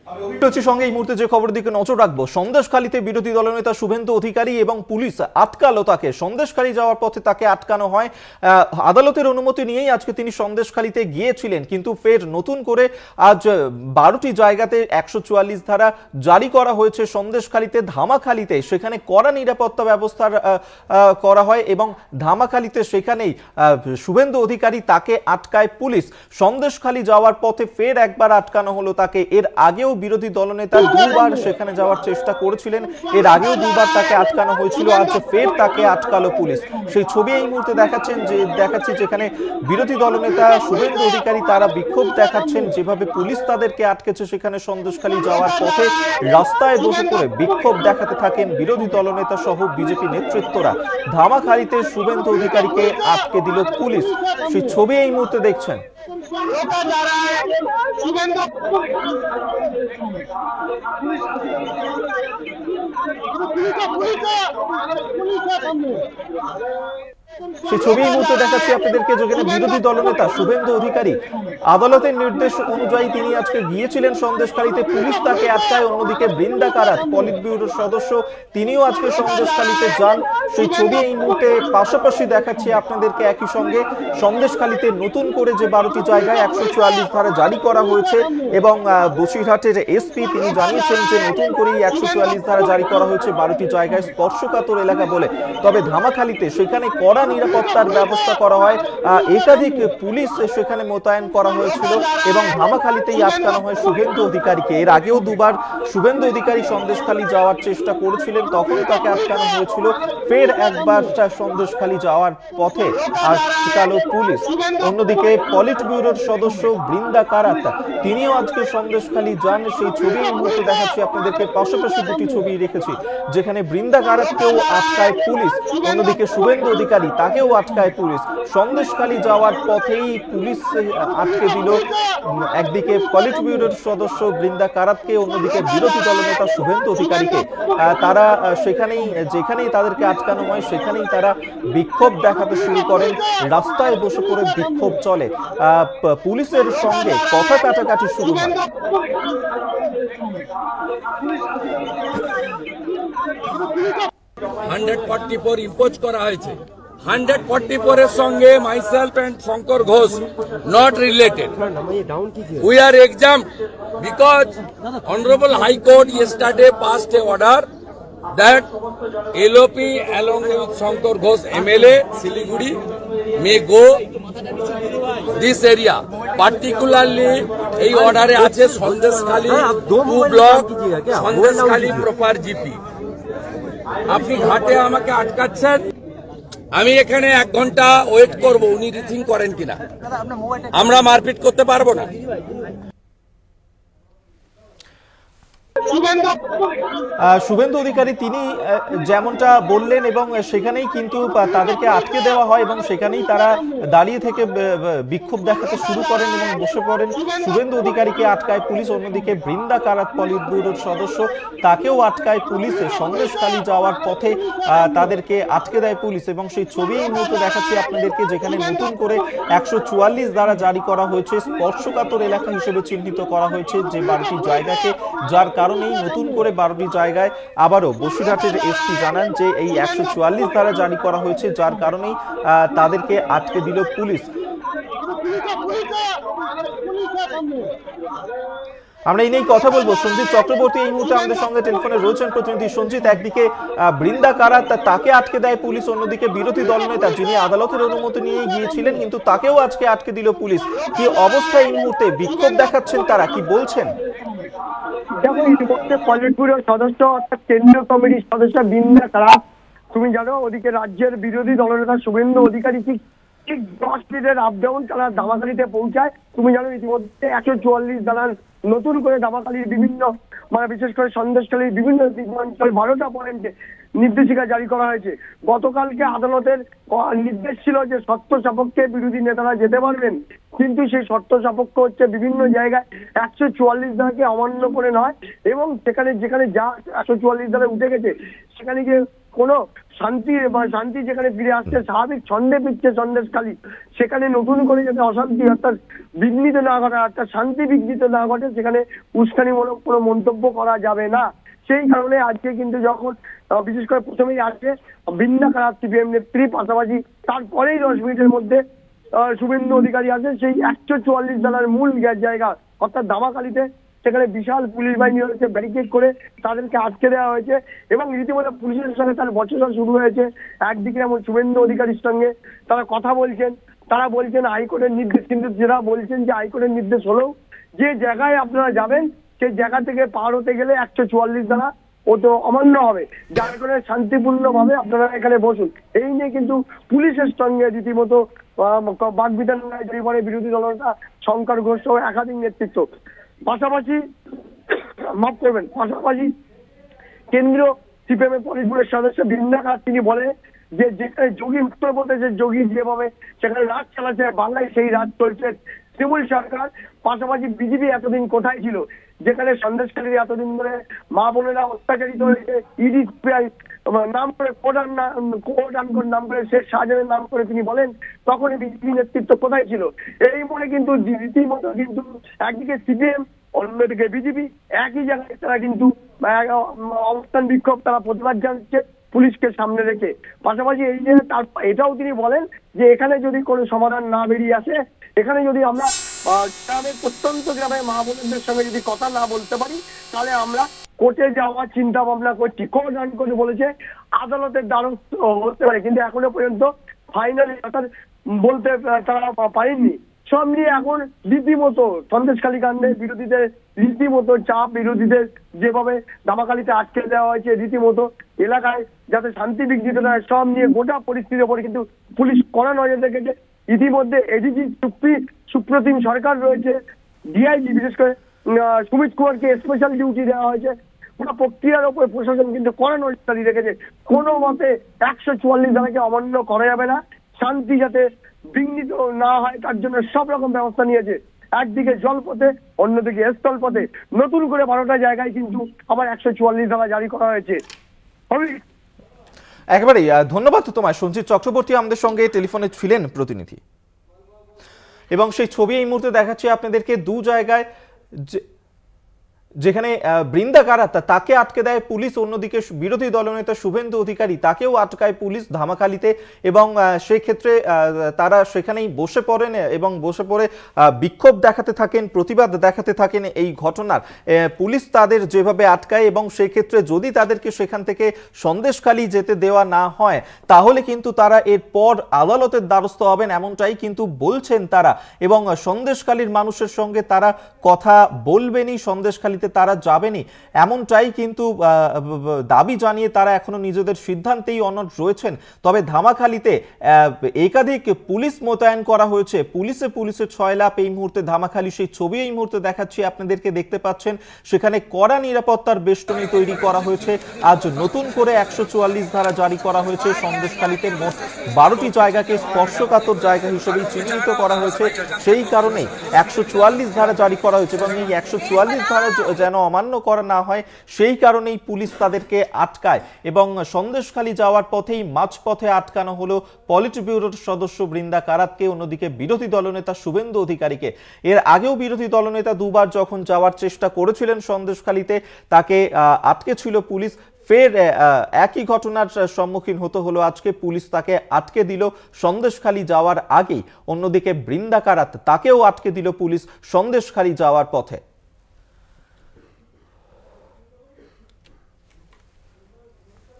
সঙ্গে এই মুহূর্তে যে খবর দিকে নজর রাখবো, সন্দেশখালীতে বিরোধী দলনেতা শুভেন্দু অধিকারী এবং পুলিশ আটকালো তাকে। সন্দেশখালী যাওয়ার পথে তাকে আটকানো হয়। আদালতের অনুমতি নিয়েই আজকে তিনি সন্দেশখালীতে গিয়েছিলেন, কিন্তু ফের নতুন করে আজ 12টি জায়গাতে 144 ধারা জারি করা হয়েছে সন্দেশখালীতে। ধামাখালীতে সেখানে কড়া নিরাপত্তা ব্যবস্থা করা হয় এবং ধামাখালীতে সেখানেই শুভেন্দু অধিকারী তাকে আটকায় পুলিশ। সন্দেশখালী যাওয়ার পথে ফের একবার আটকানো হলো তাকে। এর আগেও বিরোধী দলনেতা দুবার সেখানে যাওয়ার চেষ্টা করেছিলেন, এর আগেও দুবার তাকে আটকানো হয়েছিল, আজ ফের তাকে আটকালো পুলিশ। সেই ছবি এই মুহূর্তে দেখাচ্ছি যেখানে বিরোধী দলনেতা শুভেন্দু অধিকারী তারা বিক্ষোভ দেখাচ্ছেন, যেভাবে পুলিশ তাদেরকে আটকেছে সেখানে সন্দেশখালী যাওয়ার পথে রাস্তায় বসে পড়ে বিক্ষোভ দেখাতে থাকেন বিরোধী দলনেতা সহ বিজেপি নেতৃত্বরা। ধামাখালীতে শুভেন্দু অধিকারীকে আটকে দিল পুলিশ, সেই ছবি এই মুহূর্তে দেখছেন। সেই ছবি এই মুহূর্তে দেখাচ্ছি আপনাদেরকে, যেখানে বিরোধী দলনেতা শুভেন্দু অধিকারী আদালতের নির্দেশ অনুযায়ী তিনি আজকে গিয়েছিলেন সন্দেশখালীতে, পুলিশ তাকে আটকায়। অন্যদিকে বৃন্দা কারাত পলিট ব্যুরোর সদস্য, তিনিও আজকে সন্দেশখালীতে যান। সেই ছবি এই মুহূর্তে পাশাপাশি দেখাচ্ছি আপনাদেরকে। একই সঙ্গে সন্দেশখালীতে নতুন করে যে 12টি জায়গায় 144 ধারা জারি করা হয়েছে এবং বসিরহাটের এসপি তিনি জানিয়েছেন যে নতুন করেই 144 ধারা জারি করা হয়েছে 12টি জায়গায় স্পর্শকাতর এলাকা বলে। তবে ধামাখালীতে সেখানে কড়া নিরাপত্তার ব্যবস্থা করা হয়, একাধিক পুলিশ সেখানে মোতায়েন করা হয়েছিল এবং ধামাখালীতেই আটকানো হয় শুভেন্দু অধিকারীকে। এর আগেও দুবার শুভেন্দু অধিকারী সন্দেশখালী যাওয়ার চেষ্টা করেছিলেন, তখন তাকে আটকানো হয়েছিল। ফের একবার সন্দেশখালী যাওয়ার পথে আটকালো পুলিশ। অন্যদিকে পলিট ব্যুরোর সদস্য বৃন্দা কারাত তিনিও আজকে সন্দেশখালী যান। সেই ছবি এই মুহূর্তে দেখাচ্ছি আপনাদেরকে, পাশাপাশি দুটি ছবি রেখেছি, যেখানে বৃন্দা কারাতকেও আটকায় পুলিশ, অন্যদিকে শুভেন্দু অধিকারী তাকেও আটকায় পুলিশ। সন্দেশখালী যাওয়ার পথেই পুলিশ আটকে দিল একদিকে পলিট ব্যুরোর সদস্য বৃন্দা কারাতকে, অন্যদিকে বিরোধী দলনেতা শুভেন্দু অধিকারীকে। তারা যেখানেই তাদেরকে আটকানো হয় সেখানেই তারা বিক্ষোভ দেখাতে শুরু করেন, রাস্তায় বসে পড়ে বিক্ষোভ চলে, পুলিশের সঙ্গে কথা কাটাকাটি শুরু হয়। 144 ইম্পোজ করা হয়েছে। 144 এর সঙ্গে myself and Shankar Ghosh not related. We are exempt because Honorable High Court yesterday passed a order that LOP along with Shankar Ghosh MLA Siliguri may go this area. Particularly এই অর্ডারে আছে Sandeshkhali 2 block, Sandeshkhali proper GP. আপনি ঘাটে আমাকে আটকাচ্ছেন, আমি এখানে 1 ঘন্টা wait করব উনি রিথিং করেন কিনা। আমরা মারপিট করতে পারবো না। শুভেন্দু অধিকারী তিনি যেমনটা বললেন এবং সেখানেই কিন্তু তাদেরকে আটকে দেওয়া হয় এবং সেখানেই তারা দাঁড়িয়ে থেকে বিক্ষোভ দেখাতে শুরু করেন এবং বসে পড়েন। শুভেন্দু অধিকারীকে আটকায় পুলিশ, অন্যদিকে বৃন্দা কারাত পলিট ব্যুরোর সদস্য তাকেও আটকায় পুলিশ। সন্দেশখালী যাওয়ার পথে তাদেরকে আটকে দেয় পুলিশ এবং সেই ছবি এই মুহূর্তে দেখাচ্ছি আপনাদেরকে, যেখানে নতুন করে 144 ধারা জারি করা হয়েছে, স্পর্শকাতর এলাকা হিসেবে চিহ্নিত করা হয়েছে যে 12টি জায়গাকে, যার কারণেই নতুন করে 12টি জায়গায় আবারও বসিরহাটের এসপি জানান যে এই 144 ধারা জারি করা হয়েছে, যার কারণেই তাদেরকে আটকে দিল পুলিশ। আমরা এই নিয়ে কথা বলবো। সঞ্জিত চক্রবর্তী এই মুহূর্তে আমাদের সঙ্গে টেলিফোনে রয়েছেন প্রতিনিধি। সঞ্জিত, একদিকে বৃন্দা কারাত তাকে আটকে দেয় পুলিশ, অন্যদিকে বিরোধী দলনেতা যিনি আদালতের অনুমতি নিয়ে গিয়েছিলেন কিন্তু তাকেও আজকে আটকে দিল পুলিশ। কি অবস্থা এই মুহূর্তে? বিক্ষোভ দেখাচ্ছেন তারা, কি বলছেন? দেখো, ইতিমধ্যে পলিট ব্যুরোর সদস্য অর্থাৎ কেন্দ্রীয় কমিটির সদস্য বৃন্দা কারাত, তুমি জানো ওদিকে রাজ্যের বিরোধী দলনেতা শুভেন্দু অধিকারী ঠিক 10 মিনিটের আপ ডাউন তারা ধামাখালীতে পৌঁছায়। তুমি জানো ইতিমধ্যে 144 ধারার নতুন করে ধামাখালীর বিভিন্ন বিশেষ করে সন্দেশখালীর বিভিন্ন অঞ্চল 12টা পয়েন্টে নির্দেশিকা জারি করা হয়েছে। গতকালকে আদালতের নির্দেশ ছিল যে শর্ত সাপেক্ষে বিরোধী নেতারা যেতে পারবেন, কিন্তু সেই শর্ত সাপেক্ষ হচ্ছে বিভিন্ন জায়গায় 144 ধারাকে অমান্য করে নয় এবং যেখানে যা 144 ধারা উঠে গেছে সেখানে গিয়ে কোনো শান্তি যেখানে ফিরে আসছে, স্বাভাবিক ছন্দে ফিরছে সন্দেশখালী, সেখানে নতুন করে যাতে অশান্তি অর্থাৎ বিঘ্নিত না ঘটে, অর্থাৎ শান্তি বিঘ্নিত না ঘটে, সেখানে উস্কানিমূলক কোনো মন্তব্য করা যাবে না। সেই কারণে আজকে কিন্তু যখন বিশেষ করে প্রথমেই আসছে বৃন্দাকার সিপিএম নেত্রী, পাশাপাশি তারপরেই 10 মিনিটের মধ্যে শুভেন্দু অধিকারী আছে সেই 144 ধারার মূল জায়গা অর্থাৎ ধামাখালিতে, সেখানে বিশাল পুলিশ বাহিনী রয়েছে, ব্যারিকেড করে তাদেরকে আটকে দেওয়া হয়েছে এবং রীতিমতো পুলিশের সঙ্গে তার বচসা শুরু হয়েছে। একদিকে যেমন শুভেন্দু অধিকারীর সঙ্গে তারা কথা বলছেন, তারা বলছেন হাইকোর্টের নির্দেশ, কিন্তু যারা বলছেন যে হাইকোর্টের নির্দেশ হলেও যে জায়গায় আপনারা যাবেন সেই জায়গা থেকে পার হতে গেলে 144 ধারা ও তো অমান্য হবে, যার কারণে শান্তিপূর্ণভাবে আপনারা এখানে বসুন। এই নিয়ে কিন্তু পুলিশের সঙ্গে রীতিমতো বাগবিতণ্ডায় জড়িয়ে পড়ে বিরোধী দলনেতা শঙ্কর ঘোষ সহ একাধিক নেতৃত্ব। পাশাপাশি মাফ করবেন, পাশাপাশি কেন্দ্রীয় সিপিএম এর পলিটব্যুরোর সদস্য বৃন্দাকার তিনি বলে যে যেখানে যোগী উত্তরপ্রদেশের যোগী যেভাবে সেখানে রাজ চালাচ্ছে, বাংলায় সেই রাজ চলছে তৃণমূল সরকার। পাশাপাশি বিজেপি এতদিন কোথায় ছিল, যেখানে সন্দেশখালীর এতদিন ধরে মা বোনেরা অত্যাচারিত হয়েছে, ইডি নাম করে কোর্ট আনকোট নাম করে শেখ শাহজাহানের নাম করে তিনি বলেন, তখন বিজেপি নেতৃত্ব কোথায় ছিল? এই মনে কিন্তু রীতিমতো কিন্তু একদিকে সিপিএম অন্যদিকে বিজেপি একই জায়গায় তারা কিন্তু অবস্থান বিক্ষোভ, তারা প্রতিবাদ জানাচ্ছে পুলিশকে সামনে রেখে। পাশাপাশি এই যে এটাও তিনি বলেন যে এখানে যদি কোনো সমাধান না বেরিয়ে আসে, এখানে যদি আমরা গ্রামের প্রত্যন্ত গ্রামের মা বোনদের সঙ্গে যদি কথা না বলতে পারি, তাহলে আমরা কোর্টে যাওয়ার চিন্তা ভাবনা করছি। কোর্ট আইন করে বলেছে আদালতের দ্বারস্থ হতে পারে, কিন্তু এখনো পর্যন্ত ফাইনালি অর্থাৎ বলতে তারা পারেননি। সব নিয়ে এখন রীতিমতো সন্দেশখালী কাণ্ডে বিরোধীদের রীতিমতো চাপ, বিরোধীদের যেভাবে ধামাখালিতে আটকে দেওয়া হয়েছে, রীতিমতো এলাকায় যাতে শান্তি বিঘ্নিত না হয়, সব নিয়ে গোটা পরিস্থিতির উপরে কিন্তু পুলিশ কড়া নজর রেখেছে। ইতিমধ্যে এডিজি সুপ্রতিম সরকার রয়েছে, ডিআইজি বিশেষ করে সুমিত কুমারকে স্পেশাল ডিউটি দেওয়া হয়েছে। পুরো প্রক্রিয়ার উপরে প্রশাসন কিন্তু কড়া নজরদারি রেখেছে। কোনো মতে 144 ধারাকে অমান্য করা যাবে না, শান্তি যাতে বিঘ্নিত না হয় তার জন্য সব রকম ব্যবস্থা নিয়েছে। একদিকে জলপথে, অন্যদিকে স্থলপথে নতুন করে 12টা জায়গায় কিন্তু আবার 144 ধারা জারি করা হয়েছে। একেবারেই ধন্যবাদ তোমায়। সঞ্জিত চক্রবর্তী আমাদের সঙ্গে টেলিফোনে ছিলেন প্রতিনিধি, এবং সেই ছবি এই মুহূর্তে দেখাচ্ছি আপনাদেরকে দু জায়গায়, যেখানে বৃন্দা কারাত তাকে আটকে দেয় পুলিশ, অন্যদিকে বিরোধী দলনেতা শুভেন্দু অধিকারী তাকেও আটকায় পুলিশ ধামাখালিতে, এবং সেই ক্ষেত্রে তারা সেখানেই বসে পড়েন এবং বসে পড়ে বিক্ষোভ দেখাতে থাকেন, প্রতিবাদ দেখাতে থাকেন এই ঘটনার। পুলিশ তাদের যেভাবে আটকায়, এবং সেই ক্ষেত্রে যদি তাদেরকে সেখান থেকে সন্দেশখালী যেতে দেওয়া না হয়, তাহলে কিন্তু তারা এরপর আদালতের দ্বারস্থ হবেন, এমনটাই কিন্তু বলছেন তারা। এবং সন্দেশখালীর মানুষের সঙ্গে তারা কথা বলবেনই, সন্দেশখালীতে তারা যাবেনি, এমনটাই কিন্তু দাবি জানিয়ে তারা এখনো নিজেদের সিদ্ধান্তেই অনড় রয়েছেন। তবে ধামাখালিতে একাধিক পুলিশ মোতায়েন করা হয়েছে, পুলিশের ছয়লাপ এই মুহূর্তে ধামাখালি, সেই ছবি এই মুহূর্তে দেখাচ্ছি আপনাদেরকে, দেখতে পাচ্ছেন সেখানে কড়া নিরাপত্তার বেষ্টনী তৈরি করা হয়েছে। আজ নতুন করে 144 ধারা জারি করা হয়েছে। সন্দেশখালীতে মোট 12টি জায়গাকে স্পর্শকাতর জায়গা হিসেবে চিহ্নিত করা হয়েছে, সেই কারণেই 144 ধারা জারি করা হয়েছে, এবং এই 144 ধারা যেন অমান্য করা না হয় সেই কারণেই পুলিশ তাদেরকে আটকায়। এবং সন্দেশখালী যাওয়ার পথেই মাঝপথে আটকানো হলো পলিট ব্যুরোর সদস্য বৃন্দা কারাতকে, অন্যদিকে বিরোধী দলনেতা শুভেন্দু অধিকারীকে। এর আগেও বিরোধী দলনেতা দুবার যখন যাওয়ার চেষ্টা করেছিলেন সন্দেশখালীতে, তাকে আটকে ছিল পুলিশ। ফের একই ঘটনার সম্মুখীন হতে হলো আজকে, পুলিশ তাকে আটকে দিল সন্দেশখালী যাওয়ার আগেই। অন্যদিকে বৃন্দা কারাত তাকেও আটকে দিল পুলিশ সন্দেশখালী যাওয়ার পথে।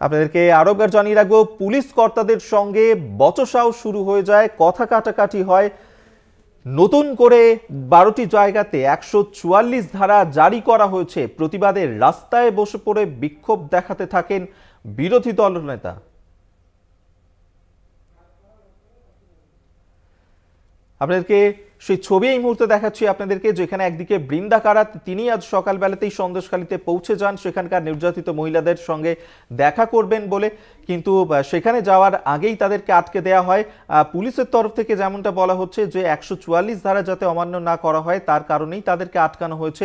আপনাদেরকে আরো একবার জানিয়ে রাখবো, পুলিশ কর্তাদের সঙ্গে বচসাও শুরু হয়ে যায়, কথা কাটাকাটি হয়। নতুন করে 12টি জায়গাতে 144 ধারা জারি করা হয়েছে। প্রতিবাদের রাস্তায় বসে পড়ে বিক্ষোভ দেখাতে থাকেন বিরোধী দলনেতা। আপনাদেরকে সেই ছবি এই মুহূর্তে দেখাচ্ছি আপনাদেরকে, যেখানে একদিকে বৃন্দা কারাত তিনি আজ সকালবেলাতেই সন্দেশখালীতে পৌঁছে যান সেখানকার নির্যাতিত মহিলাদের সঙ্গে দেখা করবেন বলে, কিন্তু সেখানে যাওয়ার আগেই তাদেরকে আটকে দেওয়া হয়। পুলিশের তরফ থেকে যেমনটা বলা হচ্ছে যে 144 ধারা যাতে অমান্য না করা হয় তার কারণেই তাদেরকে আটকানো হয়েছে।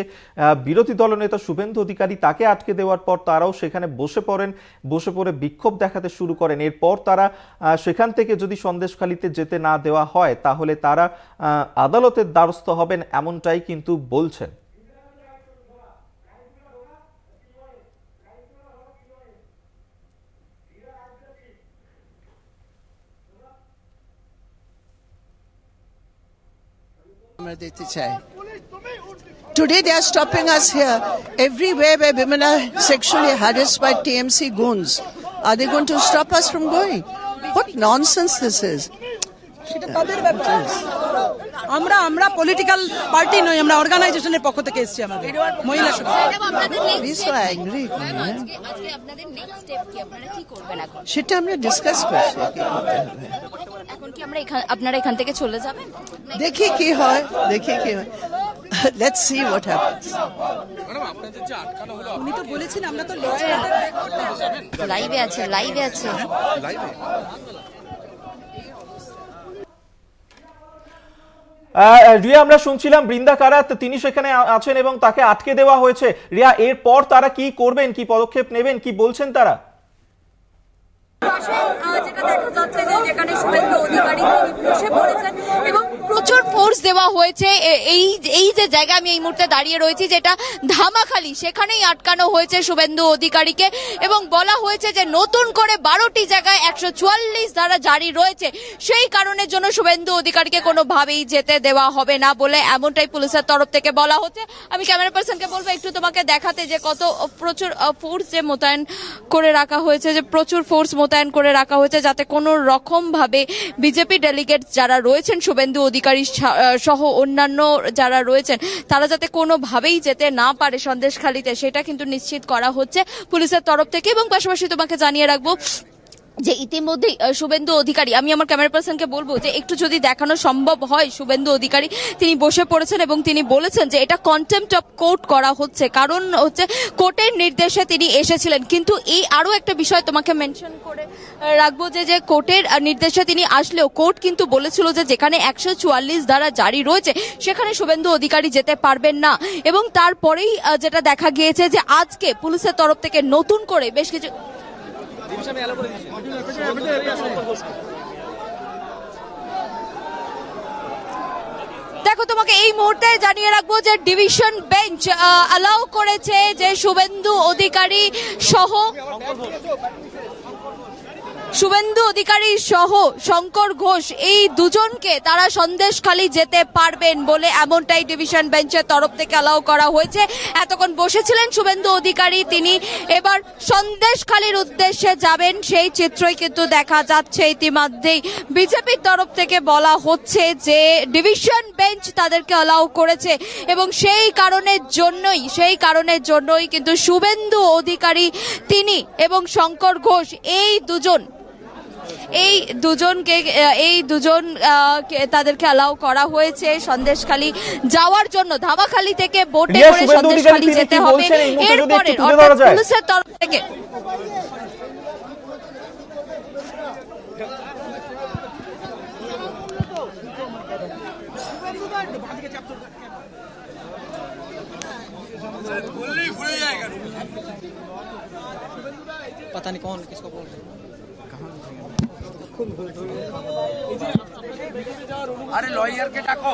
বিরোধী দলনেতা শুভেন্দু অধিকারী তাকে আটকে দেওয়ার পর তারাও সেখানে বসে পড়ে বিক্ষোভ দেখাতে শুরু করেন। এরপর তারা সেখান থেকে যদি সন্দেশখালীতে যেতে না দেওয়া হয় তাহলে তারা আদালতের দ্বারস্থ হবেন, এমনটাই কিন্তু বলছেন। Today they are stopping us here everywhere where women are sexually harassed by TMC goons. Are they going to stop us from going? What nonsense this is. সেটা তাদের ব্যাপার। আমরা পলিটিক্যাল পার্টি নই, আমরা অর্গানাইজেশনের পক্ষ থেকে এসেছি। আমাদের মহিলা সেটা আমরা ডিসকাস করছি। এখন কি আপনারা এখান থেকে চলে যাবেন? দেখি কি হয়। Let's see what happens. উনি তো বলেছেন আমরা তো লাইভে আছে। রিয়া, আমরা শুনছিলাম বৃন্দা কারাত তিনি সেখানে আছেন এবং তাকে আটকে দেওয়া হয়েছে। রিয়া, এরপর তারা কি করবেন, কি পদক্ষেপ নেবেন, কি বলছেন তারা? যেটা দেখা যাচ্ছে যে যেখানে শুভেন্দু অধিকারী বসে পড়েছেন এবং প্রচুর ফোর্স দেওয়া হয়েছে। এই যে জায়গা আমি এই মুহূর্তে দাঁড়িয়ে রয়েছি যেটা ধামাখালি, সেখানেই আটকানো হয়েছে শুভেন্দু অধিকারীকে এবং বলা হয়েছে যে নতুন করে 12টি জায়গায় 144 ধারা জারি রয়েছে, সেই কারণের জন্য শুভেন্দু অধিকারীকে কোনোভাবেই যেতে দেওয়া হবে না বলে এমনটাই পুলিশের তরফ থেকে বলা হচ্ছে। আমি ক্যামেরা পার্সনকে বলবো একটু তোমাকে দেখাতে যে কত প্রচুর ফোর্স যে মোতায়েন করে রাখা হয়েছে, যে প্রচুর ফোর্স মোতায়েন করে রাখা হয়েছে যাতে কোনো রকম ভাবে বিজেপি ডেলিগেট যারা রয়েছেন শুভেন্দু অধিকারী সহ অন্যান্য যারা রয়েছেন তারা যাতে কোনোভাবেই যেতে না পারে সন্দেশখালীতে, সেটা কিন্তু নিশ্চিত করা হচ্ছে পুলিশের তরফ থেকে। এবং পাশাপাশি তোমাকে জানিয়ে রাখবো যে ইতিমধ্যেই শুভেন্দু অধিকারী, আমি আমার ক্যামেরা পার্সনকে বলবো যে একটু যদি দেখানো সম্ভব হয়, শুভেন্দু অধিকারী তিনি বসে পড়েছেন এবং তিনি বলেছেন যে এটা কন্টেম্পট অফ কোর্ট করা হচ্ছে, কারণ হচ্ছে কোর্টের নির্দেশে তিনি এসেছিলেন। কিন্তু এই আরো একটা বিষয় তোমাকে মেনশন করে রাখবো যে কোর্টের নির্দেশে তিনি আসলেও কোর্ট কিন্তু বলেছিল যে যেখানে 144 ধারা জারি রয়েছে সেখানে শুভেন্দু অধিকারী যেতে পারবেন না। এবং তারপরেই যেটা দেখা গিয়েছে যে আজকে পুলিশের তরফ থেকে নতুন করে বেশ কিছু দেখো, তোমাকে এই মুহূর্তে জানিয়ে রাখবো যে ডিভিশন বেঞ্চ অ্যালাউ করেছে যে শুভেন্দু অধিকারী সহ শঙ্কর ঘোষ এই দুজনকে তারা সন্দেশখালী যেতে পারবেন বলে এমনটাই ডিভিশন বেঞ্চের তরফ থেকে অ্যালাউ করা হয়েছে। এতক্ষণ বসেছিলেন শুভেন্দু অধিকারী, তিনি এবার সন্দেশখালীর উদ্দেশ্যে যাবেন, সেই চিত্রই কিন্তু দেখা যাচ্ছে। ইতিমধ্যেই বিজেপির তরফ থেকে বলা হচ্ছে যে ডিভিশন বেঞ্চ তাদেরকে অ্যালাউ করেছে এবং সেই কারণের জন্যই কিন্তু শুভেন্দু অধিকারী তিনি এবং শঙ্কর ঘোষ এই দুজন তাদেরকে অ্যালাউ করা হয়েছে সন্দেশখালী যাওয়ার জন্য। ধামাখালী থেকে বোটে করে সন্দেশখালী যেতে হবে। এরপরে পুলিশের তরফ থেকে पता नहीं कौन किसको बोल रहे। अरे लॉयर के डाको